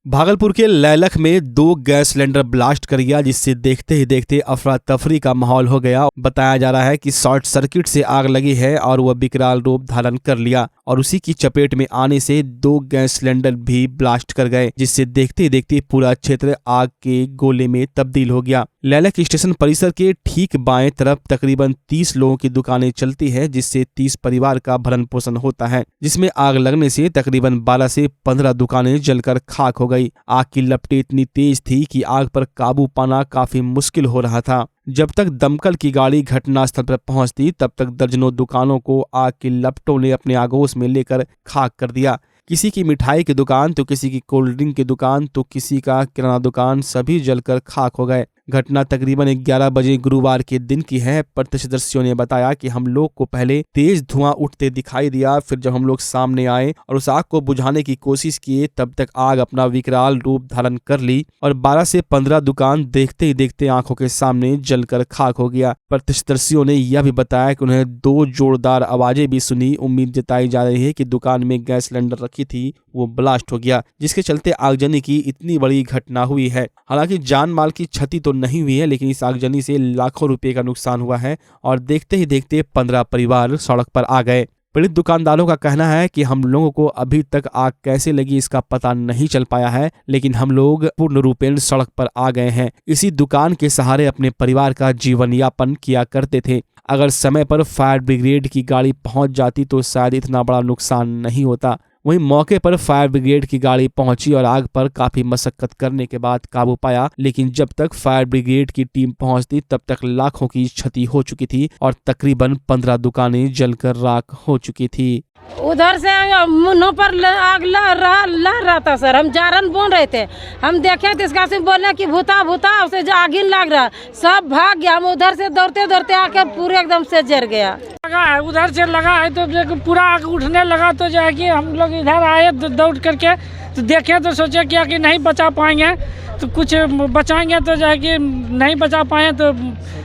भागलपुर के लैलख में 2 gas cylinder blast कर गया, जिससे देखते ही देखते अफरा तफरी का माहौल हो गया। बताया जा रहा है कि शॉर्ट सर्किट से आग लगी है और वह विकराल रूप धारण कर लिया और उसी की चपेट में आने से 2 गैस सिलेंडर भी ब्लास्ट कर गए, जिससे देखते ही देखते पूरा क्षेत्र आग के गोले में तब्दील हो गया। लैलख स्टेशन परिसर के ठीक बाएं तरफ तकरीबन 30 लोगों की दुकानें चलती है, जिससे 30 परिवार का भरण पोषण होता है, जिसमें आग लगने से तकरीबन 12 से 15 दुकानें जलकर खाक हो गई। आग की लपटें इतनी तेज थी कि आग पर काबू पाना काफी मुश्किल हो रहा था। जब तक दमकल की गाड़ी घटनास्थल पर पहुंचती, तब तक दर्जनों दुकानों को आग की लपटों ने अपने आगोश में लेकर खाक कर दिया। किसी की मिठाई की दुकान तो किसी की कोल्ड ड्रिंक की दुकान तो किसी का किराना दुकान, सभी जलकर खाक हो गए। घटना तकरीबन 11 बजे गुरुवार के दिन की है। प्रत्यक्षदर्शियों ने बताया कि हम लोग को पहले तेज धुआं उठते दिखाई दिया, फिर जब हम लोग सामने आए और उस आग को बुझाने की कोशिश किए, तब तक आग अपना विकराल रूप धारण कर ली और 12 से 15 दुकान देखते ही देखते आंखों के सामने जलकर खाक हो गया। प्रत्यक्षदर्शियों ने यह भी बताया कि उन्हें 2 जोरदार आवाजें भी सुनी। उम्मीद जताई जा रही है कि दुकान में गैस सिलेंडर रखी थी वो ब्लास्ट हो गया, जिसके चलते आगजनी की इतनी बड़ी घटना हुई है। हालांकि जान माल की क्षति तो नहीं हुई है, लेकिन इस आगजनी से लाखों रुपए का नुकसान हुआ है और देखते ही देखते 15 परिवार सड़क पर आ गए। पीड़ित दुकानदारों का कहना है कि हम लोगों को अभी तक आग कैसे लगी इसका पता नहीं चल पाया है, लेकिन हम लोग पूर्ण रूपेण सड़क पर आ गए हैं। इसी दुकान के सहारे अपने परिवार का जीवन यापन किया करते थे। अगर समय पर फायर ब्रिगेड की गाड़ी पहुंच जाती तो शायद इतना बड़ा नुकसान नहीं होता। वहीं मौके पर फायर ब्रिगेड की गाड़ी पहुंची और आग पर काफी मशक्कत करने के बाद काबू पाया, लेकिन जब तक फायर ब्रिगेड की टीम पहुंचती तब तक लाखों की क्षति हो चुकी थी और तकरीबन 15 दुकानें जलकर राख हो चुकी थी। उधर से मुन्नों पर आग लह रहा था सर। हम जारन बोल रहे थे, हम देखे तो इसका से बोले कि भूता भूता, उसे आग लग रहा, सब भाग गया। हम उधर से दौड़ते दौड़ते आकर पूरे एकदम से जर गया। लगा है उधर से लगा है तो पूरा आग उठने लगा, तो जो है कि हम लोग इधर आए दौड़ करके तो देखे तो सोचे क्या कि नहीं बचा पाएंगे, तो कुछ बचाएंगे तो जो है कि नहीं बचा पाए तो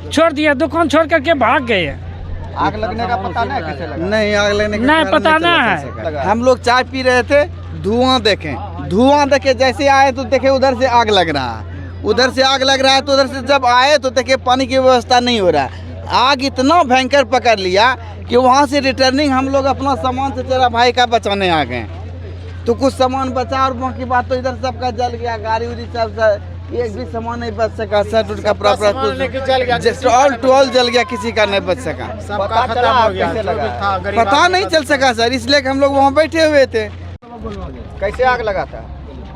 छोड़ दिया, दुकान छोड़ करके भाग गए। आग लगने का पता नहीं कैसे लगा? नहीं, आग लगने का नहीं पता नहीं है। हम लोग चाय पी रहे थे, धुआं देखे जैसे आए तो देखे उधर से आग लग रहा है, उधर से आग लग रहा है। तो उधर से जब आए तो देखे पानी की व्यवस्था नहीं हो रहा है। आग इतना भयंकर पकड़ लिया कि वहाँ से रिटर्निंग हम लोग अपना सामान से तेरा भाई का बचाने आ गए, तो कुछ सामान बचा और बाकी बात तो इधर सबका जल गया। गाड़ी उड़ी सब एक भी सामान नहीं बच सका, शर्ट उट का प्रॉपर टॉल जल गया, किसी का नहीं बच सका। पता नहीं चल सका सर, इसलिए हम लोग वहाँ बैठे हुए थे। कैसे आग लगा था?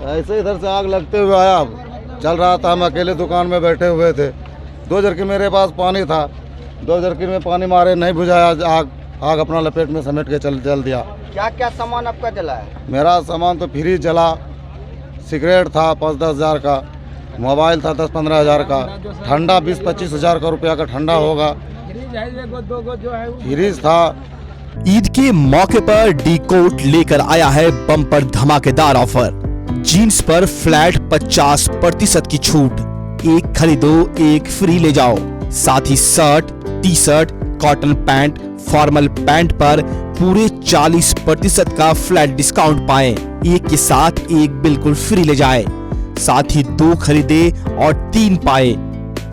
ऐसे इधर से आग लगते हुए आया, चल रहा था, हम अकेले दुकान में बैठे हुए थे। 2 जरकिन मेरे पास पानी था, 2 जरकिन में पानी मारे नहीं बुझाया, आग अपना लपेट में समेट के जल दिया। क्या क्या सामान आपका जला है? मेरा सामान तो फ्रिज जला, सिगरेट था 5-10 हज़ार का, मोबाइल था 10-15 हज़ार का, ठंडा 20-25 हज़ार का रुपया का ठंडा होगा, फ्रिज था। ईद के मौके पर डी कोट लेकर आया है बम्पर धमाकेदार ऑफर। जीन्स पर फ्लैट 50% की छूट, एक खरीदो एक फ्री ले जाओ। साथ ही shirt, T shirt, cotton pant, formal pant पर पूरे 40% का फ्लैट डिस्काउंट पाएं। एक के साथ एक बिल्कुल फ्री ले जाए, साथ ही 2 खरीदे और 3 पाए।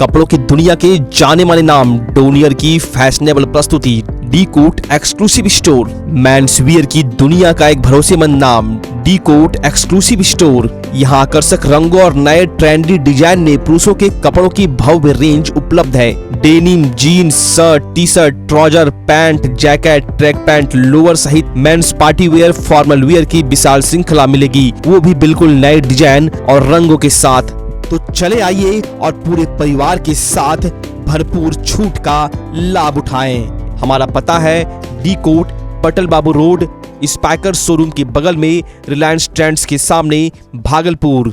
कपड़ों की दुनिया के जाने माने नाम डोनियर की फैशनेबल प्रस्तुति D'Cot exclusive store. Men's wear की दुनिया का एक भरोसेमंद नाम डी कोट एक्सक्लूसिव स्टोर। यहाँ आकर्षक रंगों और नए ट्रेंडी डिजाइन में पुरुषों के कपड़ों की भव्य रेंज उपलब्ध है। Denim, jeans, shirt, T shirt, trouser, pant, jacket, track pant, lower सहित mens party wear, formal wear की विशाल श्रृंखला मिलेगी, वो भी बिल्कुल नए डिजाइन और रंगों के साथ। तो चले आइए और पूरे परिवार के साथ भरपूर छूट का लाभ उठाएं। हमारा पता है डी कोट, पटल बाबू रोड, स्पाइकर शोरूम के बगल में, रिलायंस ट्रेंड्स के सामने, भागलपुर।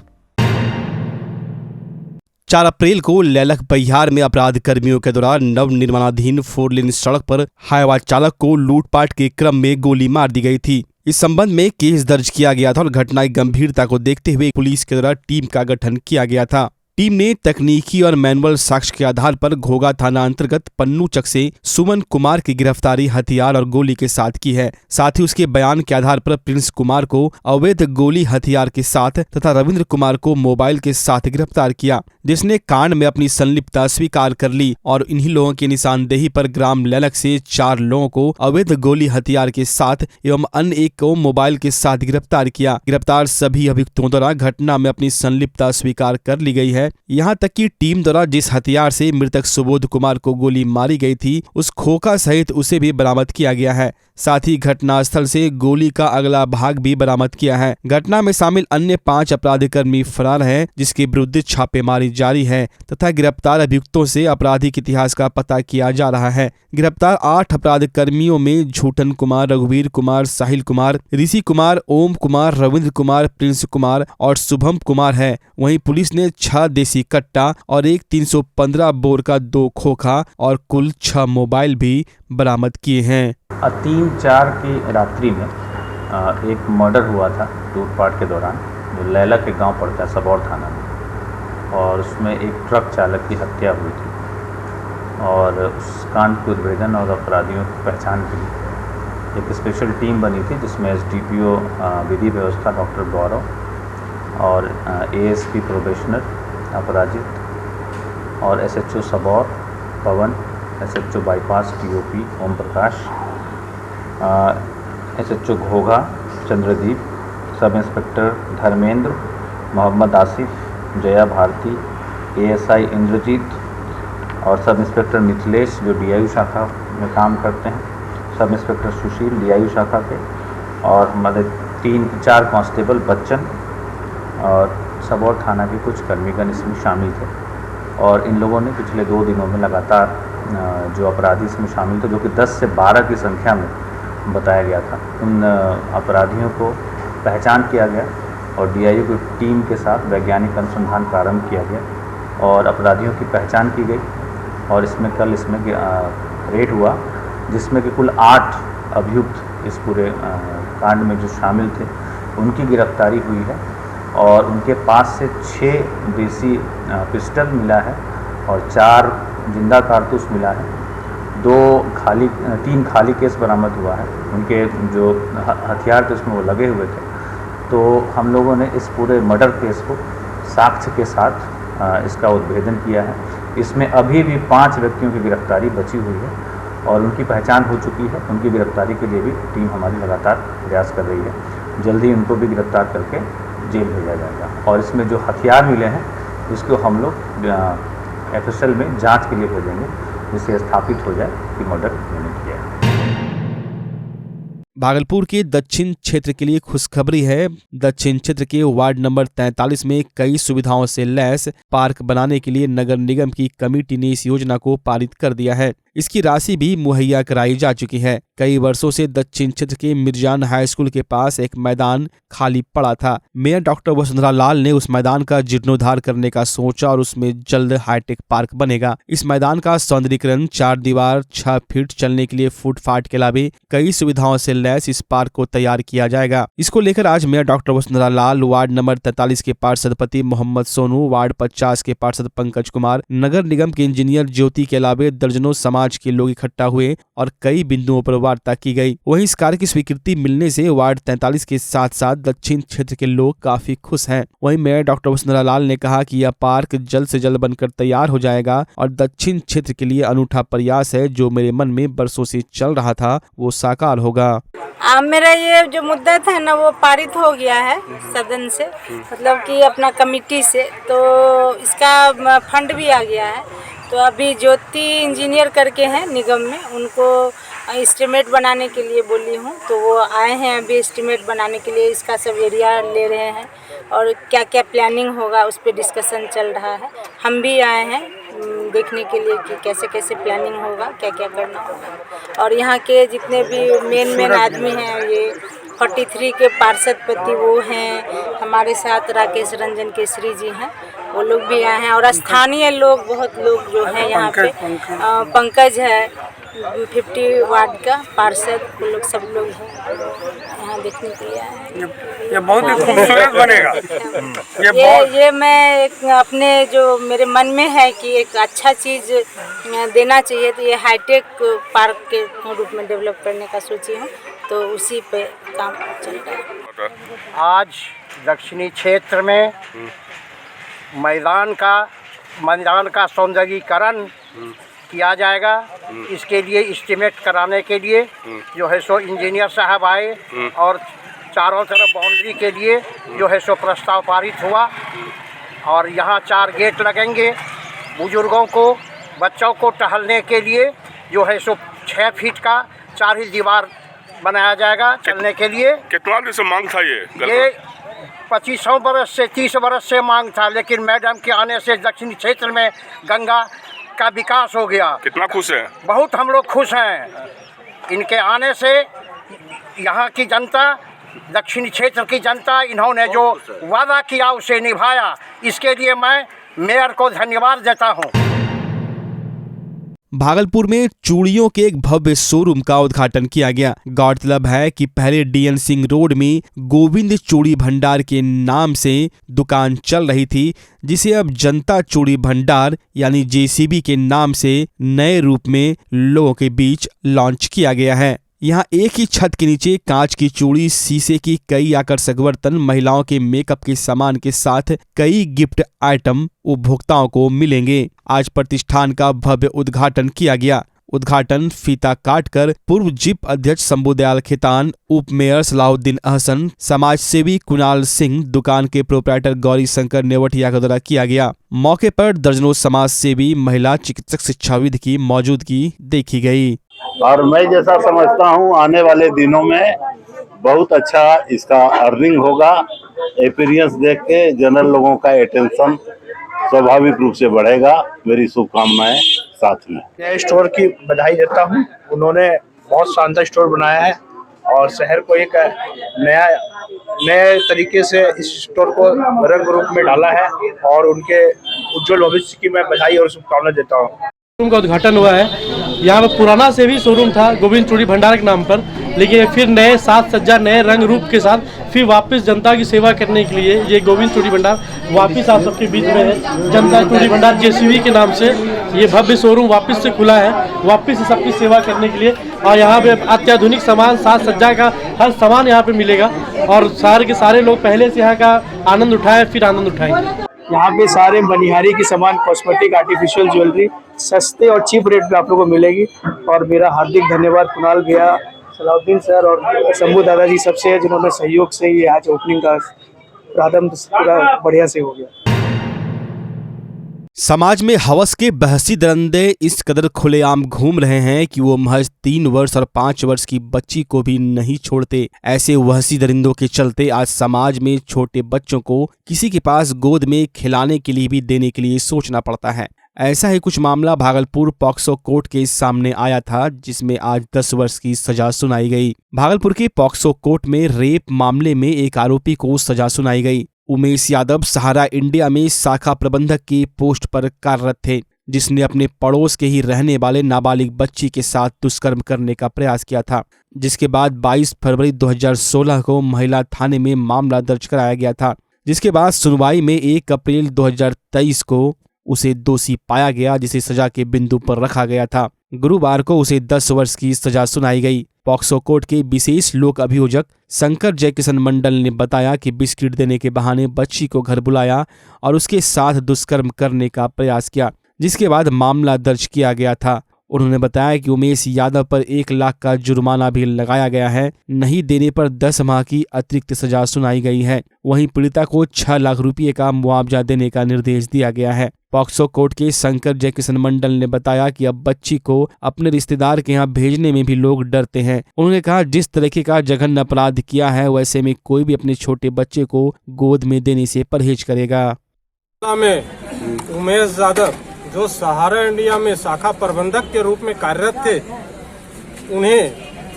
4 अप्रैल को लैलख बहियार में अपराध कर्मियों के द्वारा नव निर्माणाधीन 4 लेन सड़क पर हाईवा चालक को लूटपाट के क्रम में गोली मार दी गई थी। इस संबंध में केस दर्ज किया गया था और घटना की गंभीरता को देखते हुए पुलिस के द्वारा टीम का गठन किया गया था। टीम ने तकनीकी और मैनुअल साक्ष्य के आधार पर घोगा थाना अंतर्गत पन्नू चक से सुमन कुमार की गिरफ्तारी हथियार और गोली के साथ की है। साथ ही उसके बयान के आधार पर प्रिंस कुमार को अवैध गोली हथियार के साथ तथा रविंद्र कुमार को मोबाइल के साथ गिरफ्तार किया, जिसने कांड में अपनी संलिप्तता स्वीकार कर ली और इन्हीं लोगों की निशानदेही पर ग्राम लैलक से 4 लोगों को अवैध गोली हथियार के साथ एवं अन्य एक को मोबाइल के साथ गिरफ्तार किया। गिरफ्तार सभी अभियुक्तों द्वारा घटना में अपनी संलिप्तता स्वीकार कर ली गई है। यहाँ तक कि टीम द्वारा जिस हथियार से मृतक सुबोध कुमार को गोली मारी गई थी उस खोखा सहित उसे भी बरामद किया गया है। साथ ही घटनास्थल से गोली का अगला भाग भी बरामद किया है। घटना में शामिल अन्य 5 अपराधी कर्मी फरार हैं, जिसके विरुद्ध छापेमारी जारी है तथा गिरफ्तार अभियुक्तों से आपराधिक इतिहास का पता किया जा रहा है। गिरफ्तार 8 अपराधी कर्मियों में झूठन कुमार, रघुवीर कुमार, साहिल कुमार, ऋषि कुमार, ओम कुमार, रविंद्र कुमार, प्रिंस कुमार और शुभम कुमार है। वहीं पुलिस ने 6 देसी कट्टा और एक 315 बोर का 2 खोखा और कुल 6 मोबाइल भी बरामद किए हैं। 3-4 की रात्रि में एक मर्डर हुआ था लूटपाट के दौरान, जो लैला के गांव पड़ता है सबौर थाना में, और उसमें एक ट्रक चालक की हत्या हुई थी। और उस कांड के उद्भेदन और अपराधियों की पहचान के लिए एक स्पेशल टीम बनी थी, जिसमें SDPO विधि व्यवस्था डॉक्टर गौरव और ASP प्रोबेशनर अपराजित और SHO Sabour Pawan, SHO bypass TOP Om Prakash, SHO Ghogha Chandradeep, sub inspector Dharmendra, Mohammad Asif, Jaya Bharati, ASI Indrajit और सब इंस्पेक्टर मिथिलेश जो DIU शाखा में काम करते हैं, सब इंस्पेक्टर सुशील DIU शाखा के, और मतलब 3-4 कांस्टेबल बच्चन और सबौर थाना के कुछ कर्मीगण इसमें शामिल थे। और इन लोगों ने पिछले 2 दिनों में लगातार जो अपराधी इसमें शामिल थे, जो कि 10 से 12 की संख्या में बताया गया था, उन अपराधियों को पहचान किया गया और DIU की टीम के साथ वैज्ञानिक अनुसंधान प्रारंभ किया गया और अपराधियों की पहचान की गई। और इसमें कल रेड हुआ, जिसमें कि कुल 8 अभियुक्त इस पूरे कांड में जो शामिल थे उनकी गिरफ्तारी हुई है और उनके पास से 6 देसी पिस्टल मिला है और 4 जिंदा कारतूस मिला है। 3 खाली केस बरामद हुआ है। उनके जो हथियार थे उसमें वो लगे हुए थे। तो हम लोगों ने इस पूरे मर्डर केस को साक्ष्य के साथ इसका उद्भेदन किया है। इसमें अभी भी 5 व्यक्तियों की गिरफ्तारी बची हुई है और उनकी पहचान हो चुकी है। उनकी गिरफ्तारी के लिए भी टीम हमारी लगातार प्रयास कर रही है। जल्दी उनको भी गिरफ्तार करके जेल भेजा जाएगा। और इसमें जो हथियार मिले हैं उसको हम लोग FSL में जांच के लिए भेजेंगे, जिससे स्थापित हो जाए कि मर्डर मैंने किया है। भागलपुर के दक्षिण क्षेत्र के लिए खुशखबरी है। दक्षिण क्षेत्र के वार्ड नंबर 43 में कई सुविधाओं से लैस पार्क बनाने के लिए नगर निगम की कमेटी ने इस योजना को पारित कर दिया है। इसकी राशि भी मुहैया कराई जा चुकी है। कई वर्षों से दक्षिण क्षेत्र के मिर्जान हाई स्कूल के पास एक मैदान खाली पड़ा था। मेयर डॉक्टर वसुंधरा लाल ने उस मैदान का जीर्णोद्धार करने का सोचा और उसमें जल्द हाईटेक पार्क बनेगा। इस मैदान का सौंदर्यीकरण 4 दीवार 6 फीट चलने के लिए फुटपाथ के अलावा कई सुविधाओं से लैस इस पार्क को तैयार किया जाएगा। इसको लेकर आज मेयर डॉक्टर वसुंधरा लाल, वार्ड नंबर 43 के पार्षदपति मोहम्मद सोनू, वार्ड 50 के पार्षद पंकज कुमार, नगर निगम के इंजीनियर ज्योति के अलावा दर्जनों समाज के लोग इकट्ठा हुए और कई बिंदुओं पर वार्ता की गई। वहीं इस कार्य की स्वीकृति मिलने से वार्ड 43 के साथ साथ दक्षिण क्षेत्र के लोग काफी खुश हैं। वहीं मेयर डॉक्टर वसुंधरा लाल ने कहा कि यह पार्क जल्द से जल्द बनकर तैयार हो जाएगा और दक्षिण क्षेत्र के लिए अनूठा प्रयास है। जो मेरे मन में बरसों से चल रहा था वो साकार होगा। मेरा ये जो मुद्दा था ना वो पारित हो गया है सदन से, मतलब कि अपना कमेटी से, तो इसका फंड भी आ गया है। तो अभी ज्योति इंजीनियर करके हैं निगम में, उनको एस्टीमेट बनाने के लिए बोली हूँ, तो वो आए हैं अभी एस्टीमेट बनाने के लिए। इसका सब एरिया ले रहे हैं और क्या क्या प्लानिंग होगा उस पर डिस्कशन चल रहा है। हम भी आए हैं देखने के लिए कि कैसे कैसे प्लानिंग होगा, क्या क्या करना होगा। और यहाँ के जितने भी मेन आदमी हैं, ये 43 के पार्षदपति वो हैं, हमारे साथ राकेश रंजन केसरी जी हैं, वो लोग भी आए हैं। और स्थानीय लोग बहुत लोग जो हैं यहाँ पे, पंकज है, 50 वार्ड का पार्षद वो लोग सब लोग हैं यहाँ देखने के लिए आए हैं। ये बहुत ही खूबसूरत बनेगा। ये मैं एक अपने जो मेरे मन में है कि एक अच्छा चीज़ देना चाहिए, तो ये हाईटेक पार्क के रूप में डेवलप करने का सोची हूँ, तो उसी पे काम चल रहा है। आज दक्षिणी क्षेत्र में मैदान का सौंदर्यीकरण किया जाएगा। इसके लिए एस्टीमेट कराने के लिए जो है सो इंजीनियर साहब आए और चारों तरफ बाउंड्री के लिए जो है सो प्रस्ताव पारित हुआ और यहाँ 4 गेट लगेंगे। बुजुर्गों को, बच्चों को टहलने के लिए जो है सो 6 फीट का 4 ही दीवार बनाया जाएगा चलने के लिए। कितना दिन से मांग था ये 2500 बरस से 30 बरस से मांग था, लेकिन मैडम के आने से दक्षिणी क्षेत्र में गंगा का विकास हो गया। कितना खुश है? बहुत हम लोग खुश हैं। इनके आने से यहाँ की जनता, दक्षिणी क्षेत्र की जनता, इन्होंने जो वादा किया उसे निभाया। इसके लिए मैं मेयर को धन्यवाद देता हूँ। भागलपुर में चूड़ियों के एक भव्य शोरूम का उद्घाटन किया गया। गौरतलब है कि पहले डीएन सिंह रोड में गोविंद चूड़ी भंडार के नाम से दुकान चल रही थी, जिसे अब जनता चूड़ी भंडार यानी जेसीबी के नाम से नए रूप में लोगों के बीच लॉन्च किया गया है। यहाँ एक ही छत के नीचे कांच की चूड़ी, शीशे की कई आकर्षक बर्तन, महिलाओं के मेकअप के सामान के साथ कई गिफ्ट आइटम उपभोक्ताओं को मिलेंगे। आज प्रतिष्ठान का भव्य उद्घाटन किया गया। उद्घाटन फीता काटकर पूर्व जिप अध्यक्ष शंभुदयाल खेतान, उप मेयर सलाहुद्दीन अहसन, समाज सेवी कुणाल सिंह, दुकान के प्रोप्राइटर गौरी शंकर नेवटिया के द्वारा किया गया। मौके पर दर्जनों समाज सेवी, महिला चिकित्सक, शिक्षाविद की मौजूदगी देखी गई। और मैं जैसा समझता हूँ आने वाले दिनों में बहुत अच्छा इसका अर्निंग होगा। एक्सपीरियंस देख के जनरल लोगों का अटेंशन स्वाभाविक रूप से बढ़ेगा। मेरी शुभकामनाएं साथ में। नए स्टोर की बधाई देता हूँ। उन्होंने बहुत शानदार स्टोर बनाया है और शहर को एक नए तरीके से इस स्टोर को रंग रूप में डाला है और उनके उज्जवल भविष्य की मैं बधाई और शुभकामनाएं देता हूँ। शोरूम का उद्घाटन हुआ है। यहाँ पर पुराना से भी शोरूम था गोविंद चूड़ी भंडार के नाम पर, लेकिन फिर नए साज सज्जा, नए रंग रूप के साथ फिर वापस जनता की सेवा करने के लिए ये गोविंद चूड़ी भंडार वापस आप सबके बीच में है। जनता चूड़ी भंडार जेसीबी के नाम से ये भव्य शोरूम वापस से खुला है, वापस से सबकी सेवा करने के लिए। और यहाँ पे अत्याधुनिक सामान, साज सज्जा का हर सामान यहाँ पे मिलेगा और शहर के सारे लोग पहले से यहाँ का आनंद उठाए, फिर आनंद उठाएंगे। यहाँ पे सारे बनिहारी की सामान, कॉस्मेटिक, आर्टिफिशियल ज्वेलरी सस्ते और चीप रेट पे आप लोगों को मिलेगी। और मेरा हार्दिक धन्यवाद कुणाल भैया, सलाहुद्दीन सर और शंभू दादाजी सबसे, जिन्होंने सहयोग से ये आज ओपनिंग का प्रारंभ पूरा बढ़िया से हो गया। समाज में हवस के बहसी दरिंदे इस कदर खुलेआम घूम रहे हैं कि वो महज 3 वर्ष और 5 वर्ष की बच्ची को भी नहीं छोड़ते। ऐसे वहसी दरिंदों के चलते आज समाज में छोटे बच्चों को किसी के पास गोद में खिलाने के लिए भी देने के लिए सोचना पड़ता है। ऐसा ही कुछ मामला भागलपुर पॉक्सो कोर्ट के सामने आया था, जिसमें आज 10 वर्ष की सजा सुनाई गई। भागलपुर के पॉक्सो कोर्ट में रेप मामले में एक आरोपी को सजा सुनाई गई। उमेश यादव सहारा इंडिया में शाखा प्रबंधक की पोस्ट पर कार्यरत थे, जिसने अपने पड़ोस के ही रहने वाले नाबालिग बच्ची के साथ दुष्कर्म करने का प्रयास किया था, जिसके बाद 22 फरवरी 2016 को महिला थाने में मामला दर्ज कराया गया था, जिसके बाद सुनवाई में 1 अप्रैल 2023 को उसे दोषी पाया गया, जिसे सजा के बिंदु पर रखा गया था। गुरुवार को उसे 10 वर्ष की सजा सुनाई गई। पॉक्सो कोर्ट के विशेष लोक अभियोजक शंकर जयकिशन मंडल ने बताया कि बिस्किट देने के बहाने बच्ची को घर बुलाया और उसके साथ दुष्कर्म करने का प्रयास किया, जिसके बाद मामला दर्ज किया गया था। उन्होंने बताया कि उमेश यादव पर 1 लाख का जुर्माना भी लगाया गया है। नहीं देने पर 10 माह की अतिरिक्त सजा सुनाई गई है। वहीं पीड़िता को 6 लाख रुपये का मुआवजा देने का निर्देश दिया गया है। पॉक्सो कोर्ट के शंकर जयकिशन मंडल ने बताया कि अब बच्ची को अपने रिश्तेदार के यहाँ भेजने में भी लोग डरते हैं। उन्होंने कहा, जिस तरीके का जघन्य अपराध किया है, वैसे में कोई भी अपने छोटे बच्चे को गोद में देने से परहेज करेगा। उमेश यादव जो सहारा इंडिया में शाखा प्रबंधक के रूप में कार्यरत थे, उन्हें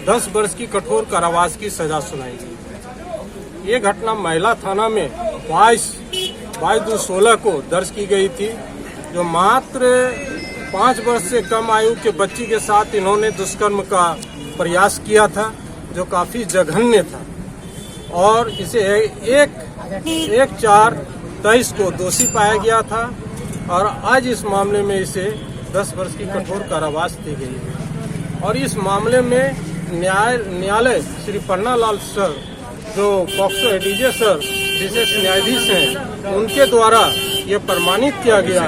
10 वर्ष की कठोर कारावास की सजा सुनाई गई। ये घटना महिला थाना में 22/2/16 को दर्ज की गई थी, जो मात्र 5 वर्ष से कम आयु के बच्ची के साथ इन्होंने दुष्कर्म का प्रयास किया था, जो काफ़ी जघन्य था, और इसे 1/4/23 को दोषी पाया गया था और आज इस मामले में इसे 10 वर्ष की कठोर कारावास दी गई है। और इस मामले में न्यायालय श्री पन्नालाल सर, जो पॉक्सो एडीजे सर विशेष न्यायाधीश हैं, उनके द्वारा ये प्रमाणित किया गया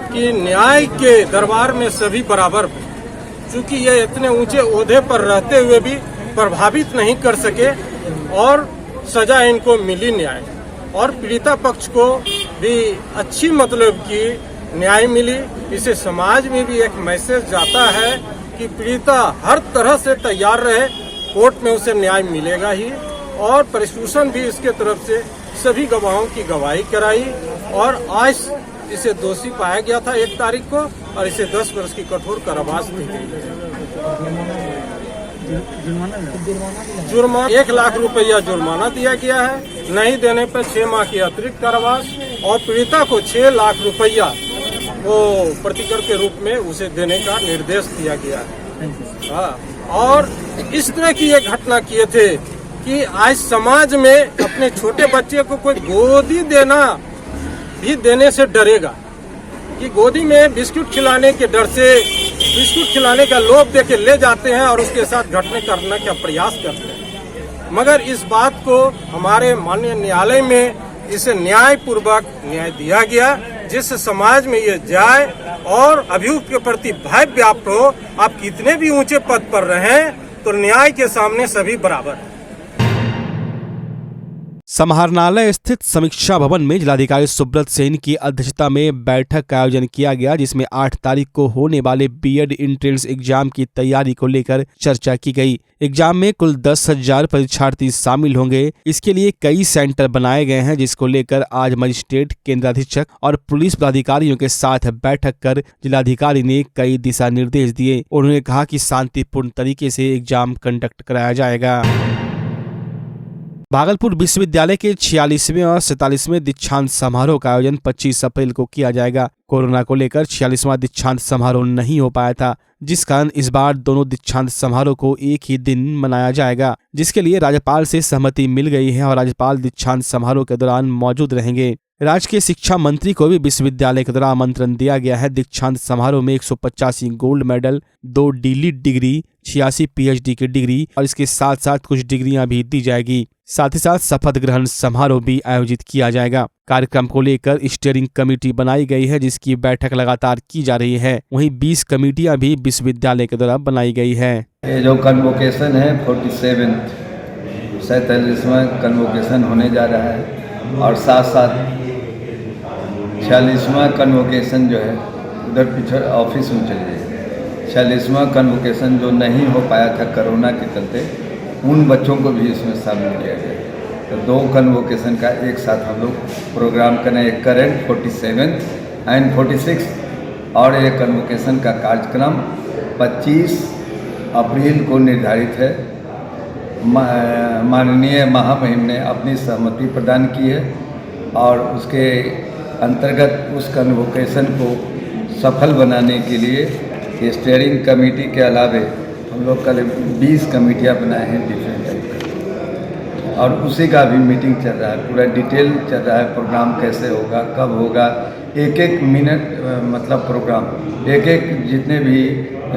कि न्याय के दरबार में सभी बराबर हैं। चूँकि ये इतने ऊंचे ओहदे पर रहते हुए भी प्रभावित नहीं कर सके और सजा इनको मिली न्याय, और पीड़िता पक्ष को भी अच्छी मतलब की न्याय मिली। इसे समाज में भी एक मैसेज जाता है कि पीड़िता हर तरह से तैयार रहे, कोर्ट में उसे न्याय मिलेगा ही। और प्रोसिक्यूशन भी इसके तरफ से सभी गवाहों की गवाही कराई और आज इसे दोषी पाया गया था 1 तारीख को, और इसे 10 वर्ष की कठोर कारावास दी गई है। जुर्माना 1 लाख रुपया जुर्माना दिया गया है, नहीं देने पर 6 माह की अतिरिक्त कारावास, और पीड़िता को 6 लाख रुपया वो प्रतिकर के रूप में उसे देने का निर्देश दिया गया है। हाँ, और इस तरह की ये घटना किए थे कि आज समाज में अपने छोटे बच्चे को कोई गोदी देने से डरेगा, कि गोदी में बिस्कुट खिलाने के डर से बिस्कुट खिलाने का लोभ देके ले जाते हैं और उसके साथ घटना करने का प्रयास करते हैं। मगर इस बात को हमारे माननीय न्यायालय में इसे न्यायपूर्वक न्याय दिया गया, जिससे समाज में ये जाए और अभियुक्त के प्रति भय व्याप्त हो। आप कितने भी ऊंचे पद पर रहें तो न्याय के सामने सभी बराबर हैं। समाहरणालय स्थित समीक्षा भवन में जिलाधिकारी सुब्रत सेन की अध्यक्षता में बैठक का आयोजन किया गया, जिसमें 8 तारीख को होने वाले बीएड एंट्रेंस एग्जाम की तैयारी को लेकर चर्चा की गई। एग्जाम में कुल 10,000 परीक्षार्थी शामिल होंगे। इसके लिए कई सेंटर बनाए गए हैं, जिसको लेकर आज मजिस्ट्रेट, केंद्राधीक्षक और पुलिस पदाधिकारियों के साथ बैठक कर जिलाधिकारी ने कई दिशा निर्देश दिए। उन्होंने कहा कि शांतिपूर्ण तरीके से एग्जाम कंडक्ट कराया जाएगा। भागलपुर विश्वविद्यालय के 46वें और 47वें दीक्षांत समारोह का आयोजन 25 अप्रैल को किया जाएगा। कोरोना को लेकर 46वां दीक्षांत समारोह नहीं हो पाया था, जिस कारण इस बार दोनों दीक्षांत समारोह को एक ही दिन मनाया जाएगा, जिसके लिए राज्यपाल से सहमति मिल गई है और राज्यपाल दीक्षांत समारोह के दौरान मौजूद रहेंगे। राज्य के शिक्षा मंत्री को भी विश्वविद्यालय के द्वारा आमंत्रण दिया गया है। दीक्षांत समारोह में 185 gold medal, 2 DLitt degree, 86 PhD की डिग्री और इसके साथ साथ कुछ डिग्रियां भी दी जाएगी। साथ ही साथ शपथ ग्रहण समारोह भी आयोजित किया जाएगा। कार्यक्रम को लेकर स्टीयरिंग कमेटी बनाई गई है, जिसकी बैठक लगातार की जा रही है। वहीं 20 कमेटियां भी विश्वविद्यालय के द्वारा बनाई गई है। ये जो कन्वोकेशन है 47वां कन्वोकेशन होने जा रहा है और साथ साथ 46वां कन्वोकेशन जो है उधर पीछे ऑफिस में चले जाएगी। 46वां कन्वोकेशन जो नहीं हो पाया था कोरोना के चलते, उन बच्चों को भी इसमें शामिल किया गया। तो 2 कन्वोकेशन का एक साथ हम लोग प्रोग्राम करें, एक करेंट 47 एंड 46 और एक कन्वोकेशन का कार्यक्रम 25 अप्रैल को निर्धारित है। माननीय महामहिम ने अपनी सहमति प्रदान की है और उसके अंतर्गत उस कन्वोकेशन को सफल बनाने के लिए स्टीयरिंग कमेटी के अलावे हम लोग कल 20 कमेटियाँ बनाए हैं डिफरेंट टाइप का, और उसी का भी मीटिंग चल रहा है। पूरा डिटेल चल रहा है, प्रोग्राम कैसे होगा, कब होगा, एक मिनट मतलब प्रोग्राम एक जितने भी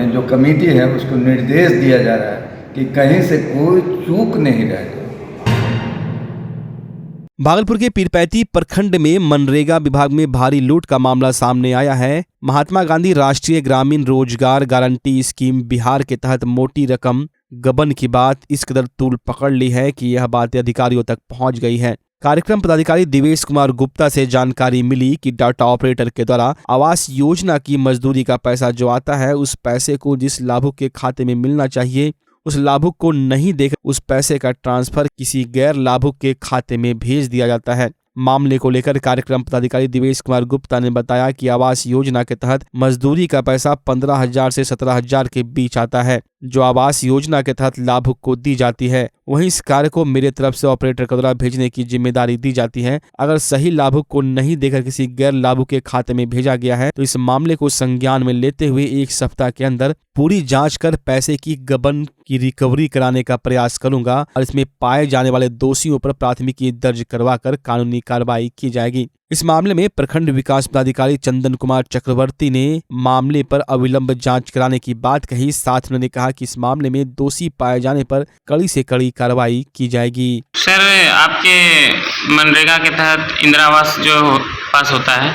जो कमेटी है उसको निर्देश दिया जा रहा है कि कहीं से कोई चूक नहीं रह जाए। भागलपुर के पीरपैंती प्रखंड में मनरेगा विभाग में भारी लूट का मामला सामने आया है। महात्मा गांधी राष्ट्रीय ग्रामीण रोजगार गारंटी स्कीम बिहार के तहत मोटी रकम गबन की बात इस कदर तूल पकड़ ली है कि यह बातें अधिकारियों तक पहुंच गई है। कार्यक्रम पदाधिकारी दिवेश कुमार गुप्ता से जानकारी मिली कि डाटा ऑपरेटर के द्वारा आवास योजना की मजदूरी का पैसा जो आता है, उस पैसे को जिस लाभुक के खाते में मिलना चाहिए उस लाभुक को नहीं देकर उस पैसे का ट्रांसफर किसी गैर लाभुक के खाते में भेज दिया जाता है। मामले को लेकर कार्यक्रम पदाधिकारी दिवेश कुमार गुप्ता ने बताया कि आवास योजना के तहत मजदूरी का पैसा 15,000 से 17,000 के बीच आता है। जो आवास योजना के तहत लाभुक को दी जाती है। वहीं इस कार्य को मेरे तरफ से ऑपरेटर के द्वारा भेजने की जिम्मेदारी दी जाती है। अगर सही लाभुक को नहीं देकर किसी गैर लाभुक के खाते में भेजा गया है तो इस मामले को संज्ञान में लेते हुए 1 सप्ताह के अंदर पूरी जांच कर पैसे की गबन की रिकवरी कराने का प्रयास करूंगा और इसमें पाए जाने वाले दोषियों पर प्राथमिकी दर्ज करवाकर कानूनी कार्रवाई की जाएगी। इस मामले में प्रखंड विकास पदाधिकारी चंदन कुमार चक्रवर्ती ने मामले पर अविलंब जांच कराने की बात कही। साथ उन्होंने कहा कि इस मामले में दोषी पाए जाने पर कड़ी से कड़ी कार्रवाई की जाएगी। सर, आपके मनरेगा के तहत इंदिरा आवास जो पास होता है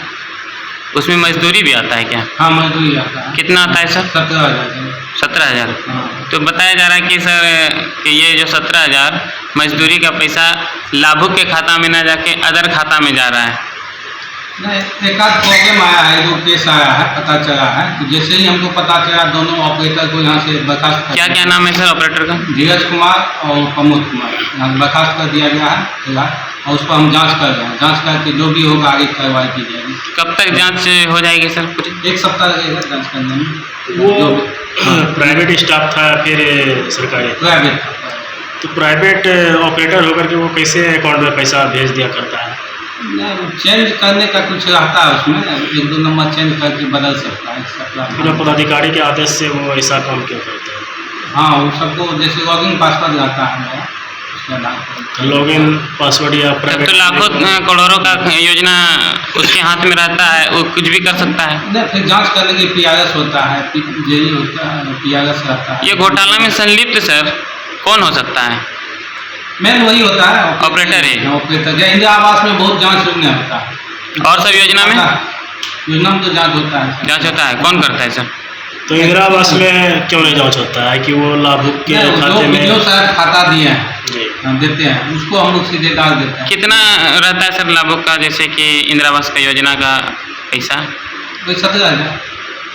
उसमें मजदूरी भी आता है क्या? हाँ, मजदूरी आता है। कितना आता है सर? 17,000। तो बताया जा रहा है कि सर कि ये जो 17,000 मजदूरी का पैसा लाभुक के खाता में ना जाके अदर खाता में जा रहा है। नहीं, एक आध प्रॉब्लम आया है, जो केस आया है, पता चला है। तो जैसे ही हमको पता चला, दोनों ऑपरेटर को यहाँ से बर्खास्त क्या क्या नाम है सर ऑपरेटर का? धीरज कुमार और प्रमोद कुमार, यहाँ बर्खास्त कर दिया गया है फिलहाल, और उस पर हम जांच कर रहे हैं। जांच करके जो भी होगा आगे कार्रवाई की जाएगी। कब तक जांच हो जाएगी सर? 1 सप्ताह लगेगा जांच करने में। वो प्राइवेट स्टाफ था फिर सरकारी? प्राइवेट। तो प्राइवेट ऑपरेटर होकर के वो कैसे अकाउंट में पैसा भेज दिया करता है? चेंज करने का कुछ रहता है उसमें, 1-2 नंबर चेंज करके बदल सकता है। पदाधिकारी के आदेश से वो ऐसा काम क्यों करते हैं? हाँ, वो सबको जैसे लॉगिन पासवर्ड रहता है, उसका लॉगिन पासवर्ड या प्राइवेट। तो लाखों करोड़ों का योजना उसके हाथ में रहता है, वो कुछ भी कर सकता है। नहीं, फिर जांच करने के PRS होता है, जेई होता है, PRS रहता है। ये घोटाला में संलिप्त सर कौन हो सकता है? मेन वही होता है, ऑपरेटर ही। ऑपरेटर। इंदिरा आवास में बहुत जांच नहीं होता है। और सब योजना में? योजना में तो जांच होता है। जांच होता है, कौन करता है सर? तो इंदिरा आवास में क्यों नहीं जांच होता है कि वो लाभुक के खाते में? जो शायद खाता दिए हैं, देते हैं, उसको हम लोग सीधे डाल देते हैं। कितना रहता है सर लाभुक का, जैसे कि इंदिरा आवास का योजना का पैसा? 17,000।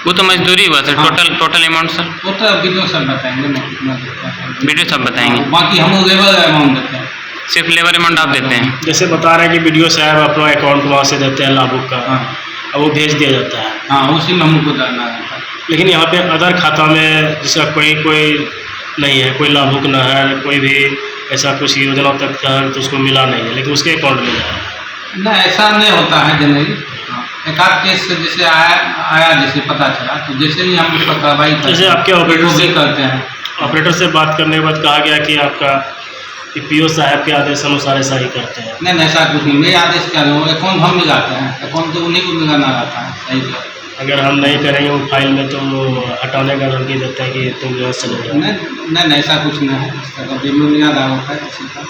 वो तो मजदूरी हुआ सर। Total amount sir? वो तो वीडियो सब बताएंगे। वीडियो सब बताएंगे। बाकी हम लोग लेबर अमाउंट देते हैं। सिर्फ लेबर अमाउंट आप देते हैं? जैसे बता रहे हैं कि वीडियो साहब अपना अकाउंट वहाँ से देते हैं लाभुक का, अब वो भेज दिया जाता है। हाँ, उसी में हमको डालना रहता है। लेकिन यहाँ पे अदर खाता में जिसका कोई नहीं है, कोई लाभुक न है, कोई भी ऐसा कुछ योजना तक का तो उसको मिला नहीं है, लेकिन उसके अकाउंट में जाए। नहीं, ऐसा नहीं होता है जनरली। एक आध केस से जैसे आया जैसे पता चला, तो जैसे ही हम उस पर कार्रवाई करते हैं। जैसे आपके ऑपरेटर से करते हैं, ऑपरेटर से बात करने के बाद कहा गया कि आपका PO साहब के आदेश अनुसार ऐसा ही करते हैं। नहीं, ऐसा कुछ नहीं। मेरे आदेश क्या हो, अकाउंट हम मिलाते हैं, अकाउंट तो उन्हीं को मिलाना रहता है। सही है। अगर हम नहीं करेंगे वो फाइल में तो हटाने का धमकी देता है कि तुम जो है चले जाओ। नहीं, ऐसा कुछ नहीं है। इसका जिम्मेदार होता है किसी का।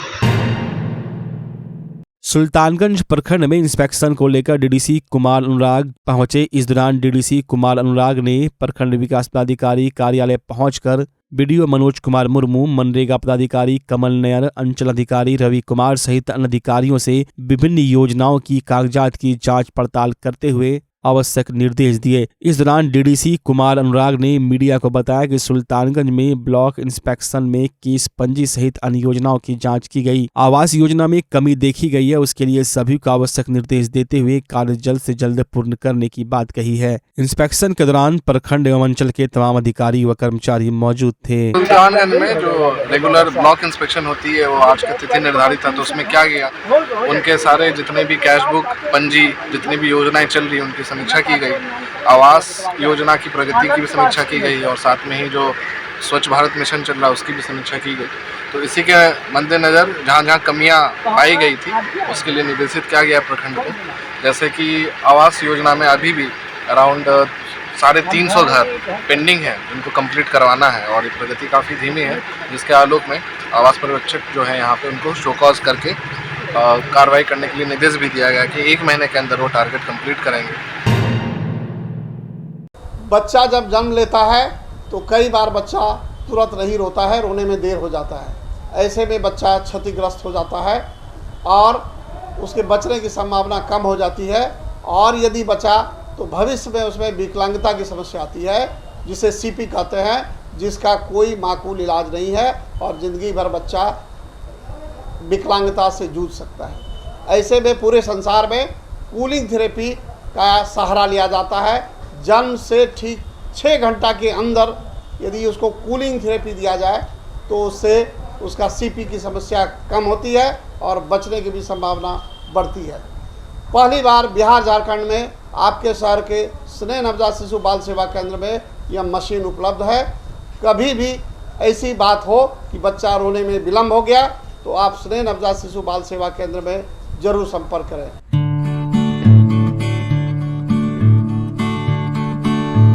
सुल्तानगंज प्रखंड में इंस्पेक्शन को लेकर DDC कुमार अनुराग पहुंचे। इस दौरान DDC कुमार अनुराग ने प्रखंड विकास पदाधिकारी कार्यालय पहुंचकर BDO मनोज कुमार मुर्मू, मनरेगा पदाधिकारी कमल नयर, अंचल अधिकारी रवि कुमार सहित अन्य अधिकारियों से विभिन्न योजनाओं की कागजात की जांच पड़ताल करते हुए आवश्यक निर्देश दिए। इस दौरान DDC कुमार अनुराग ने मीडिया को बताया कि सुल्तानगंज में ब्लॉक इंस्पेक्शन में केस पंजी सहित अन्य योजनाओं की जांच की गई। आवास योजना में कमी देखी गई है, उसके लिए सभी को आवश्यक निर्देश देते हुए कार्य जल्द से जल्द पूर्ण करने की बात कही है। इंस्पेक्शन के दौरान प्रखंड एवं अंचल के तमाम अधिकारी व कर्मचारी मौजूद थे। सुल्तानगंज में जो रेगुलर ब्लॉक इंस्पेक्शन होती है वो आज की तिथि निर्धारित था, तो उसमें क्या किया, उनके सारे जितने भी कैश बुक पंजी जितनी भी योजनाएं चल रही है उनकी समीक्षा की गई। आवास योजना की प्रगति की भी समीक्षा की गई और साथ में ही जो स्वच्छ भारत मिशन चल रहा है उसकी भी समीक्षा की गई। तो इसी के मद्देनज़र जहाँ जहाँ कमियाँ पाई गई थी उसके लिए निर्देशित किया गया प्रखंड को। जैसे कि आवास योजना में अभी भी अराउंड 350 घर पेंडिंग है जिनको कंप्लीट करवाना है और ये प्रगति काफ़ी धीमी है, जिसके आलोक में आवास पर्यवेक्षक जो है यहाँ पे उनको शोकॉज करके कार्रवाई करने के लिए निर्देश भी दिया गया कि 1 महीने के अंदर वो टारगेट कंप्लीट करेंगे। बच्चा जब जन्म लेता है तो कई बार बच्चा तुरंत नहीं रोता है, रोने में देर हो जाता है। ऐसे में बच्चा क्षतिग्रस्त हो जाता है और उसके बचने की संभावना कम हो जाती है। और यदि बचा तो भविष्य में उसमें विकलांगता की समस्या आती है, जिसे CP कहते हैं, जिसका कोई माकूल इलाज नहीं है और ज़िंदगी भर बच्चा विकलांगता से जूझ सकता है। ऐसे में पूरे संसार में कूलिंग थेरेपी का सहारा लिया जाता है। जन्म से ठीक 6 घंटा के अंदर यदि उसको कूलिंग थेरेपी दिया जाए तो उससे उसका सीपी की समस्या कम होती है और बचने की भी संभावना बढ़ती है। पहली बार बिहार झारखंड में आपके शहर के स्नेह नवजात शिशु बाल सेवा केंद्र में यह मशीन उपलब्ध है। कभी भी ऐसी बात हो कि बच्चा रोने में विलम्ब हो गया तो आप स्नेह नवजात शिशु बाल सेवा केंद्र में जरूर संपर्क करें।